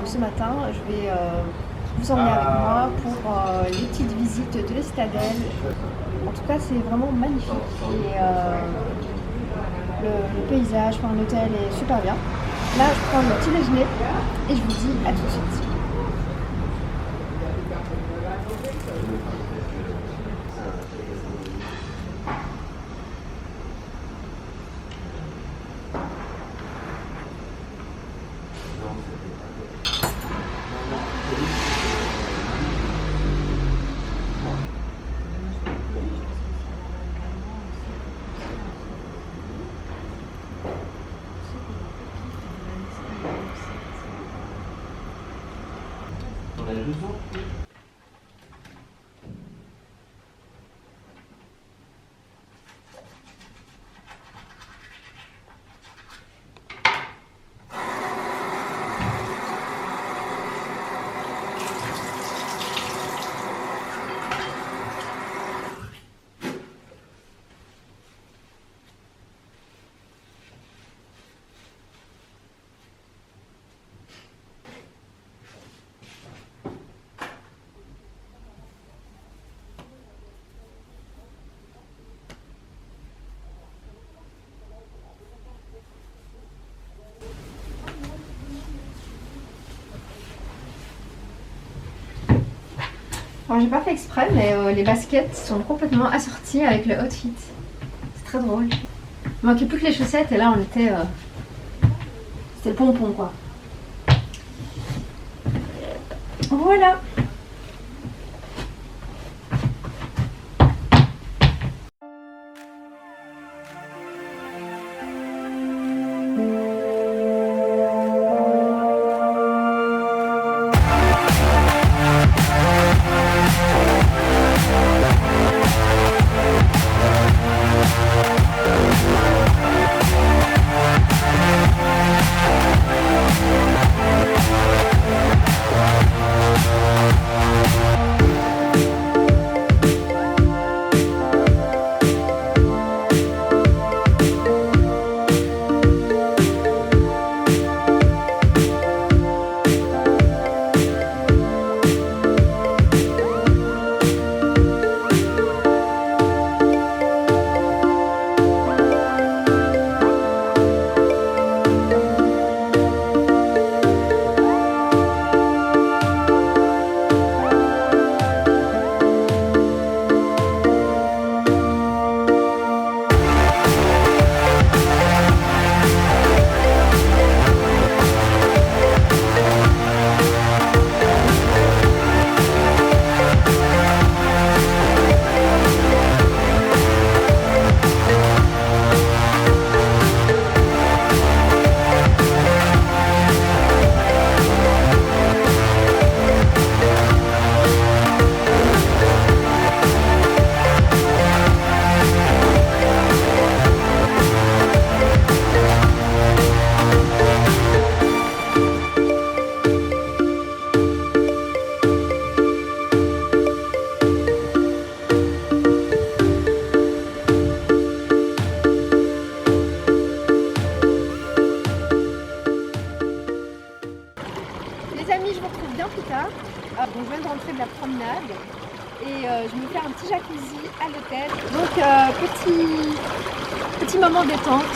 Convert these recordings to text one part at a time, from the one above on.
ce matin, je vais vous emmener avec moi pour les petites visites de la citadelle. En tout cas, c'est vraiment magnifique et le paysage, l'hôtel est super bien. Là, je prends le petit déjeuner et je vous dis à tout de suite. Alors j'ai pas fait exprès, mais les baskets sont complètement assorties avec le outfit. C'est très drôle. Il manquait plus que les chaussettes et là on était... c'était le pompon quoi. Voilà. Les amis, je vous retrouve bien plus tard. Donc, je viens de rentrer de la promenade et je me fais un petit jacuzzi à l'hôtel. Donc petit moment détente.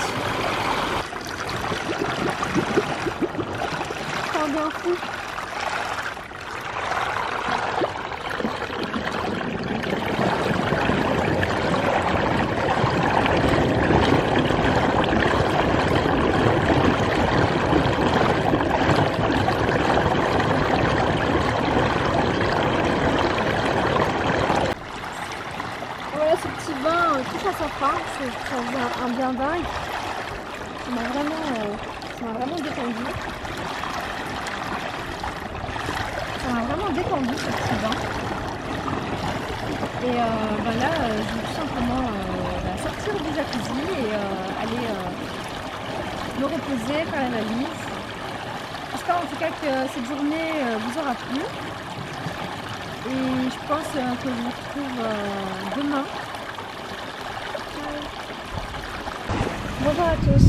C'est un bien fou. Ce petit bain touche à sa fin, ça faisait un bien dingue. Ça m'a vraiment détendu. Ça m'a vraiment détendu ce petit bain. Et là, je vais tout simplement sortir du jacuzzi et aller me reposer, faire la valise. J'espère en tout cas que cette journée vous aura plu. Et je pense que je vous retrouve demain. Bonjour à tous.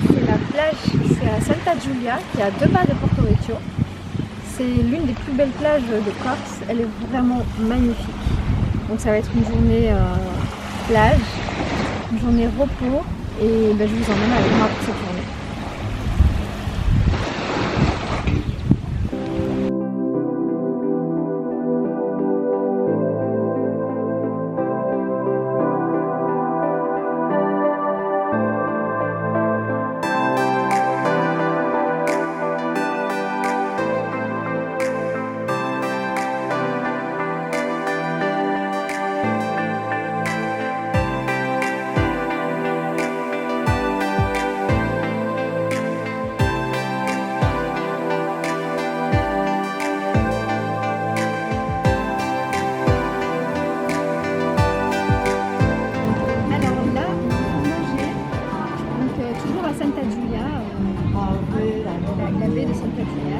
C'est la plage, c'est à Santa Giulia, qui est à 2 pas de Porto Vecchio. c'est l'une des plus belles plages de Corse. Elle est vraiment magnifique. Donc ça va être une journée plage, une journée repos. Et ben, je vous emmène avec moi pour cette journée. La baie de Santa Giulia.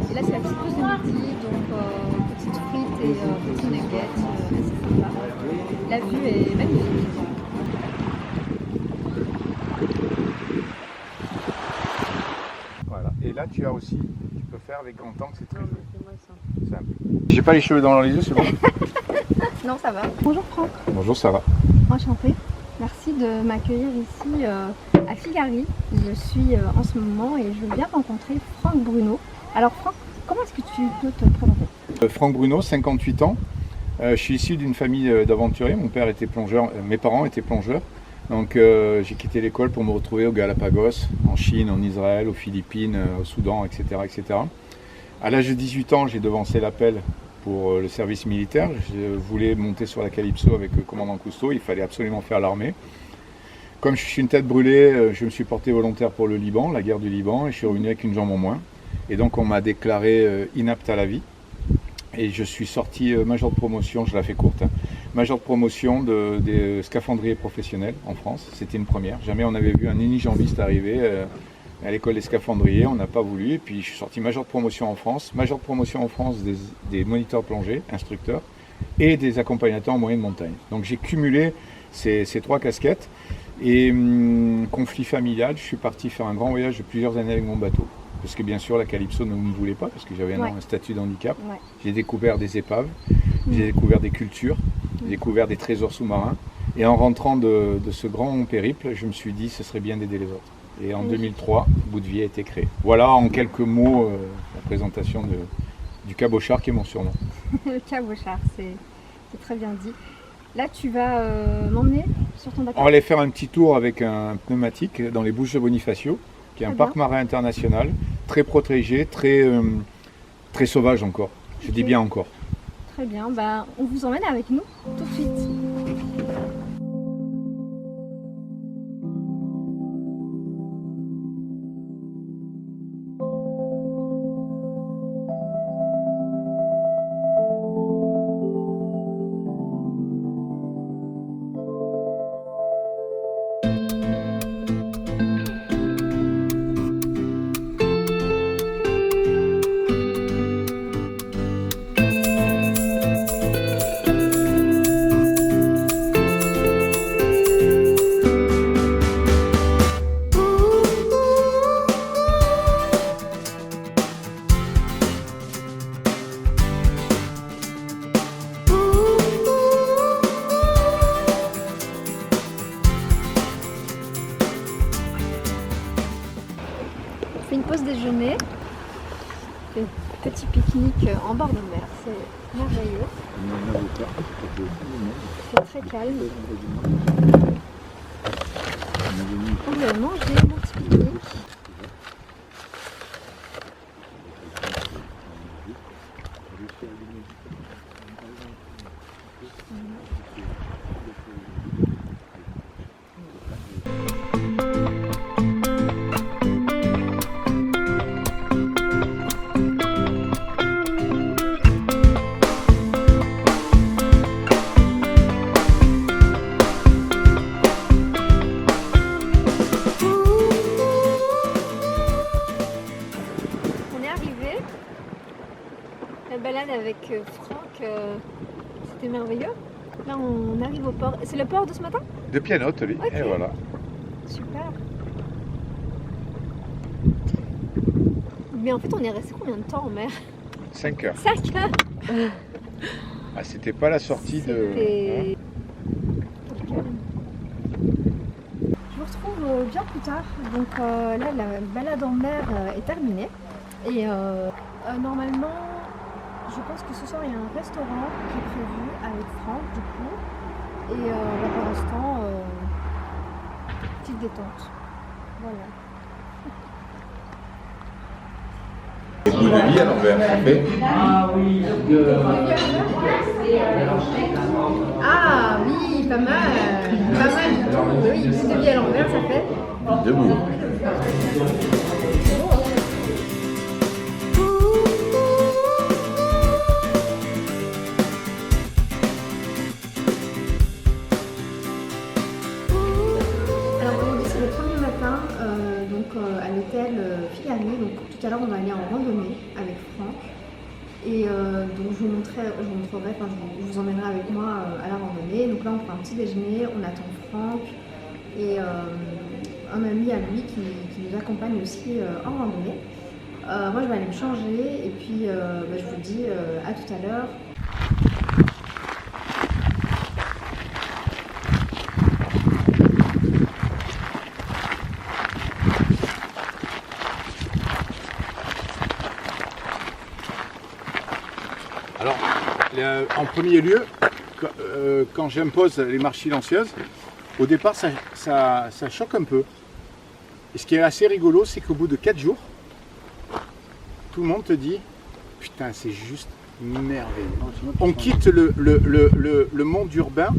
Et là c'est la petite pause de midi, donc petites frites et petits nuggets, assez sympa. La vue est magnifique. Voilà. Et là tu as aussi, tu peux faire avec grand angle, c'est très joli. Simple. J'ai pas les cheveux dans les yeux, c'est bon? Non, ça va. Bonjour Franck. Bonjour Sarah. Enchantée. Merci de m'accueillir ici à Figari. Je suis en ce moment et je viens rencontrer Franck Bruno. Alors Franck, comment est-ce que tu peux te présenter? Franck Bruno, 58 ans. Je suis issu d'une famille d'aventuriers. Mon père était plongeur, mes parents étaient plongeurs. Donc j'ai quitté l'école pour me retrouver aux Galapagos, en Chine, en Israël, aux Philippines, au Soudan, etc. etc. À l'âge de 18 ans, j'ai devancé l'appel pour le service militaire. Je voulais monter sur la Calypso avec le commandant Cousteau, il fallait absolument faire l'armée. Comme je suis une tête brûlée, je me suis porté volontaire pour le Liban, la guerre du Liban, et je suis revenu avec une jambe en moins. Et donc on m'a déclaré inapte à la vie. Et je suis sorti major de promotion, je la fais courte, hein, major de promotion des scaphandriers professionnels en France. C'était une première. Jamais on avait vu un unijambiste arriver à l'école des scaphandriers, on n'a pas voulu. Et puis je suis sorti major de promotion en France, major de promotion en France des moniteurs plongée, instructeurs, et des accompagnateurs en moyenne montagne. Donc j'ai cumulé ces trois casquettes. Et conflit familial, je suis parti faire un grand voyage de plusieurs années avec mon bateau. Parce que bien sûr la Calypso ne me voulait pas, parce que j'avais un statut de handicap. Ouais. J'ai découvert des épaves, j'ai découvert des cultures, j'ai découvert des trésors sous-marins. Et en rentrant de ce grand périple, je me suis dit ce serait bien d'aider les autres. Et en 2003, Bout de Vie a été créé. Voilà en quelques mots la présentation du cabochard qui est mon surnom. Le cabochard, c'est très bien dit. Là, tu vas m'emmener sur ton bateau? On va aller faire un petit tour avec un pneumatique dans les Bouches de Bonifacio, qui est un parc marin international, très protégé, très sauvage encore. Je dis bien encore. Très bien, bah, on vous emmène avec nous tout de suite. C'est une pause déjeuner, petit pique-nique en bord de mer, c'est merveilleux. C'est très calme. On va manger mon petit pique-nique. La balade avec Franck, c'était merveilleux. Là, on arrive au port. C'est le port de ce matin? De Pianote, oui. Okay. Et voilà. Super. Mais en fait, on est resté combien de temps en mer? 5 heures. 5 heures. Ah, c'était pas la sortie de... C'était- Je vous retrouve bien plus tard. Donc là, la balade en mer est terminée. Et normalement, je pense que ce soir, il y a un restaurant qui est prévu avec Franck, du coup. Et là, pour l'instant, petite détente. Voilà. Et bout de vie à l'envers, ça fait. Ah oui, pas mal. Pas mal du tout. Oui, bout de vie à l'envers, ça fait. Debout. Alors aujourd'hui c'est le premier matin à l'hôtel Figari. Donc tout à l'heure on va aller en randonnée avec Franck. Et donc je vous montrerai, enfin, je vous emmènerai avec moi à la randonnée. Donc là on prend un petit déjeuner, on attend Franck et un ami à lui qui nous accompagne aussi en randonnée. Moi je vais aller me changer et puis je vous dis à tout à l'heure. Alors, en premier lieu, quand j'impose les marches silencieuses, au départ ça choque un peu. Et ce qui est assez rigolo, c'est qu'au bout de 4 jours, tout le monde te dit « Putain, c'est juste merveilleux ». On quitte le monde urbain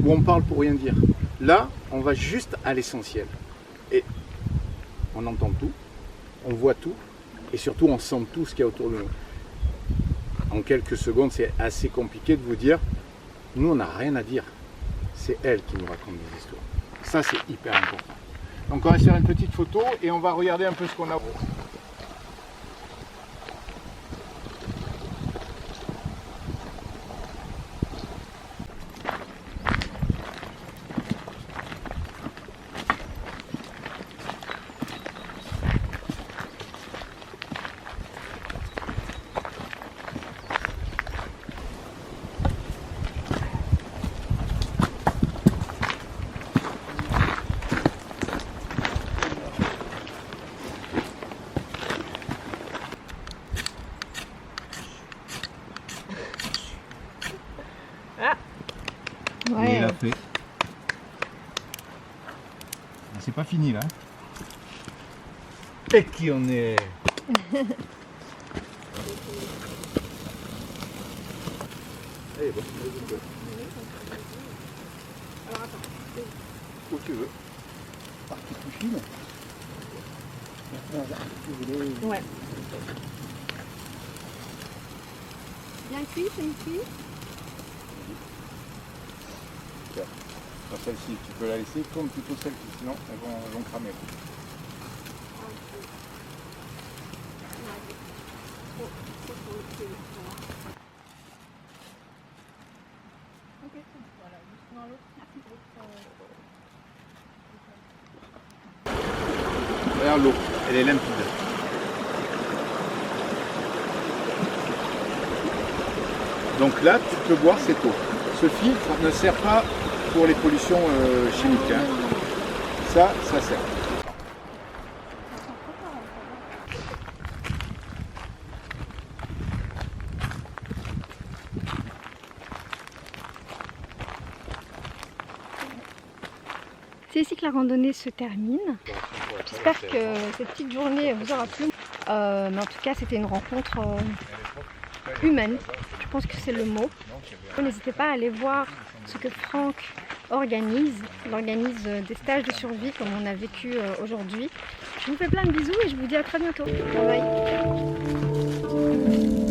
où on parle pour rien dire. Là, on va juste à l'essentiel. Et on entend tout, on voit tout, et surtout on sent tout ce qu'il y a autour de nous. En quelques secondes, c'est assez compliqué de vous dire, nous on n'a rien à dire, c'est elle qui nous raconte des histoires. Ça c'est hyper important. Donc on va faire une petite photo et on va regarder un peu ce qu'on a. Ouais. Il l'a fait. C'est pas fini là. Et qui on est. Allez, bon, alors attends, où tu veux. Partie plus fine. Ouais. Bien cuit, c'est cuit. Celle-ci, tu peux la laisser, tourne plutôt celle-ci, sinon elles vont cramer. Regarde l'eau, elle est limpide. Donc là, tu peux boire cette eau. Ce filtre ne sert pas pour les pollutions chimiques. Hein. Ça sert. C'est ici que la randonnée se termine. J'espère que cette petite journée vous aura plu. Mais en tout cas, c'était une rencontre humaine. Je pense que c'est le mot. N'hésitez pas à aller voir ce que Franck organise. Il organise des stages de survie comme on a vécu aujourd'hui. Je vous fais plein de bisous et je vous dis à très bientôt. Bye bye.